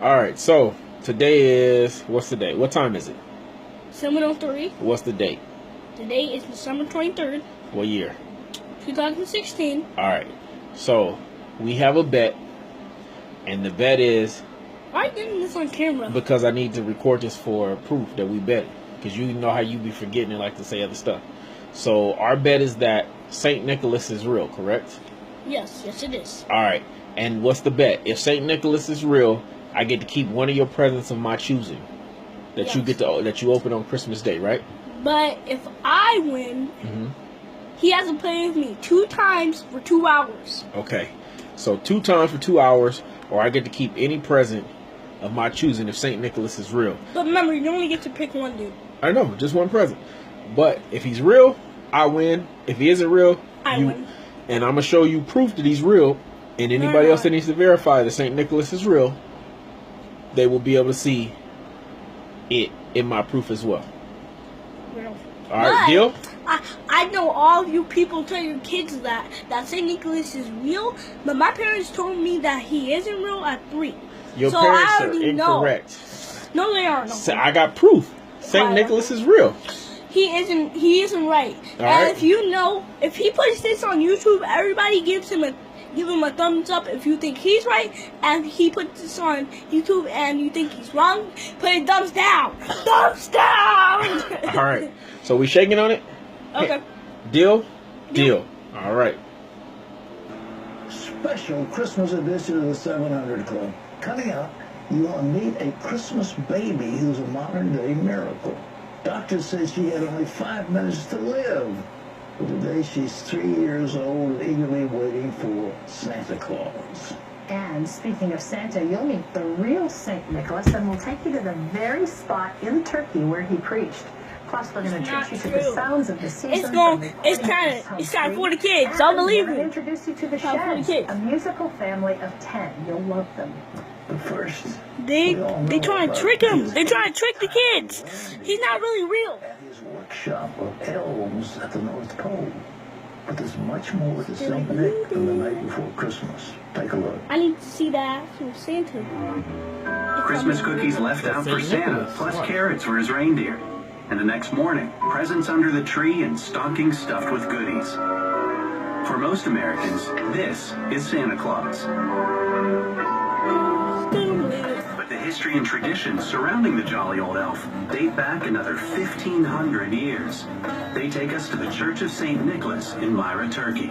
All right, so today is, what's the date? What time is it? 7:03. What's the date? Today is December 23rd, What year? 2016. All right, so we have a bet, and the bet is Why are you getting this on camera? because I need to record this for proof that we bet it. Because you know how you be forgetting and like to say other stuff. So our bet is that St. Nicholas is real, correct? Yes, it is. All right, and what's the bet? If St. Nicholas is real, I get to keep one of your presents of my choosing that you open on Christmas Day, right? But if I win, he has to play with me 2 times for 2 hours. Okay, so 2 times for 2 hours, or I get to keep any present of my choosing if St. Nicholas is real. But remember, you only get to pick one dude. I know, just one present. But if he's real, I win. If he isn't real, I win. And I'm going to show you proof that he's real. And anybody else that needs to verify that St. Nicholas is real, they will be able to see it in my proof as well. Real. All right, deal? I know all of you people tell your kids that St. Nicholas is real, but my parents told me that he isn't real at 3. Your so parents I are already incorrect. Know. No, they aren't. No. So I got proof. St. Nicholas is real. He isn't right. All and right. if he puts this on YouTube, everybody give him a thumbs up if you think he's right, and he puts this on YouTube and you think he's wrong, put a thumbs down. Thumbs down. All right. So we shaking on it? Okay. Deal? Deal. All right. Special Christmas edition of the 700 Club. Coming up, you will meet a Christmas baby who's a modern-day miracle. Doctor said she had only 5 minutes to live. But today she's 3 years old and eagerly waiting for Santa Claus. And speaking of Santa, you'll meet the real St. Nicholas, and we'll take you to the very spot in Turkey where he preached. Plus, we're going to treat you to the sounds of the season. It's kind of for the kids. Don't believe me. Introduce you to the Sheds, a musical family of 10. You'll love them. But first, they trying to trick him. They trying to trick the kids. He's not really real. At his workshop of elves at the North Pole. But there's much more to St. Nick than the night before Christmas. Take a look. I need to see the actual Santa. Christmas cookies left out for Santa, plus carrots for his reindeer. And the next morning, presents under the tree and stockings stuffed with goodies. For most Americans, this is Santa Claus. But the history and traditions surrounding the jolly old elf date back another 1,500 years. They take us to the Church of St. Nicholas in Myra, Turkey.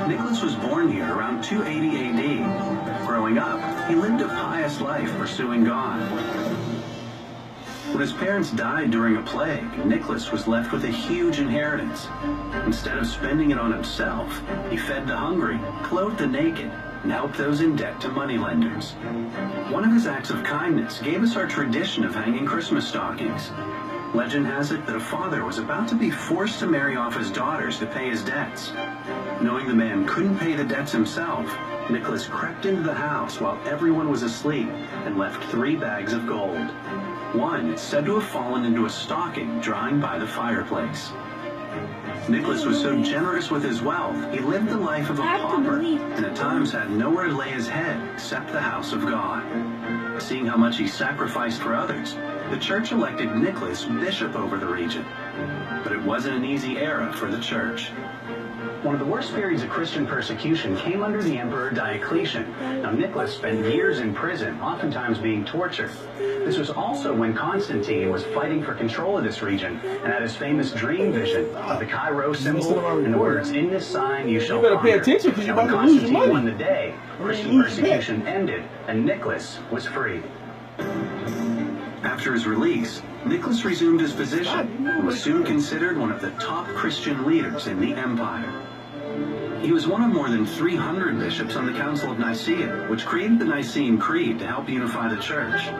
Nicholas was born here around 280 AD. Growing up, he lived a pious life pursuing God. When his parents died during a plague, Nicholas was left with a huge inheritance. Instead of spending it on himself, he fed the hungry, clothed the naked, and helped those in debt to moneylenders. One of his acts of kindness gave us our tradition of hanging Christmas stockings. Legend has it that a father was about to be forced to marry off his daughters to pay his debts. Knowing the man couldn't pay the debts himself, Nicholas crept into the house while everyone was asleep and left 3 bags of gold. One is said to have fallen into a stocking drying by the fireplace. Nicholas was so generous with his wealth, he lived the life of a pauper, and at times had nowhere to lay his head except the house of God. Seeing how much he sacrificed for others, the church elected Nicholas bishop over the region. But it wasn't an easy era for the church. One of the worst periods of Christian persecution came under the Emperor Diocletian. Now, Nicholas spent years in prison, oftentimes being tortured. This was also when Constantine was fighting for control of this region and had his famous dream vision of the Chi-Rho symbol and the words, "In this sign you shall conquer." Pay attention because you're Now, about when to lose your Constantine money. won the day, Christian persecution ended and Nicholas was free. After his release, Nicholas resumed his position and was soon considered one of the top Christian leaders in the empire. He was one of more than 300 bishops on the Council of Nicaea, which created the Nicene Creed to help unify the church.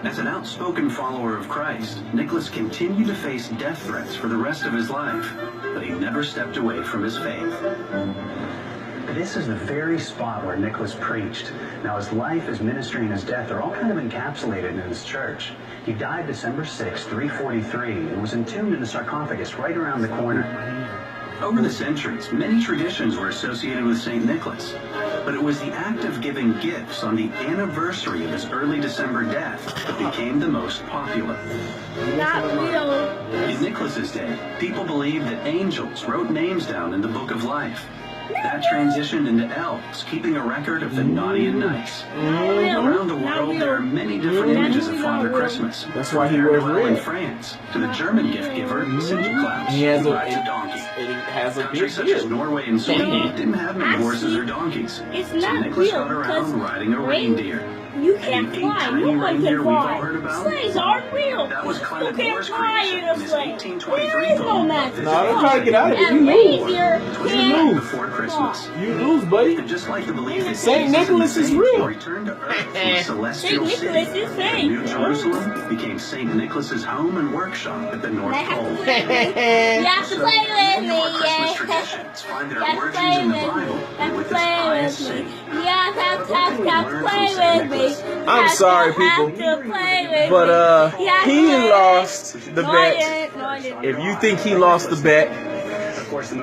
As an outspoken follower of Christ, Nicholas continued to face death threats for the rest of his life, but he never stepped away from his faith. This is the very spot where Nicholas preached. Now, his life, his ministry, and his death are all kind of encapsulated in his church. He died December 6, 343, and was entombed in a sarcophagus right around the corner. Over the centuries, many traditions were associated with St. Nicholas, but it was the act of giving gifts on the anniversary of his early December death that became the most popular. Not real. In Nicholas's day, people believed that angels wrote names down in the Book of Life. That transitioned into elves, keeping a record of the naughty and nice. Around the world, there are many different images of Father Christmas. That's why he wears Well, in red. France, to the German gift giver, Sinterklaas, He has who a, rides a donkey. and he has a Countries big such as beard. Norway and Sweden didn't have many horses or donkeys. It's So not Nicholas real, got because around riding a reindeer. You can't And the fly. tiny No one reindeer can we've all fly. heard about? Sleighs aren't real. That was You Clement can't Moore's fly creation in a in his sleigh. 1823 There is no poem. magic. No, don't try to get out of it. And You lose. reindeer It was can't written lose. before Christmas. You lose, buddy. And just like the belief that Saint Jesus Nicholas and is the saints real. returned to earth from a celestial Saint city, Nicholas is fake. New Jerusalem became Saint Nicholas's home and workshop at the North They have Pole. to play with me. You have to play with me, More Christmas yeah. traditions find You their have to origins play in the with me. Bible You have to with this play pious with me. saint. You have to play with me. I'm sorry, people, You have to play with but me. You have to he play lost with the me. bet. No, I didn't. If you think he lost the bet,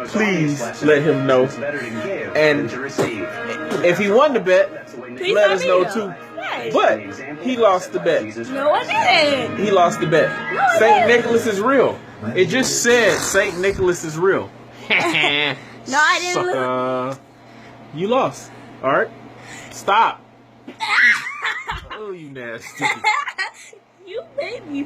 please let him know. And if he won the bet, Please let let us me know know. too. Right. But he lost the bet. No, I didn't. He lost the bet. No, I Saint didn't. Nicholas is real. It just said Saint Nicholas is real. No, I didn't. Sucker. You lost. All right. Stop. Oh, you nasty. You made me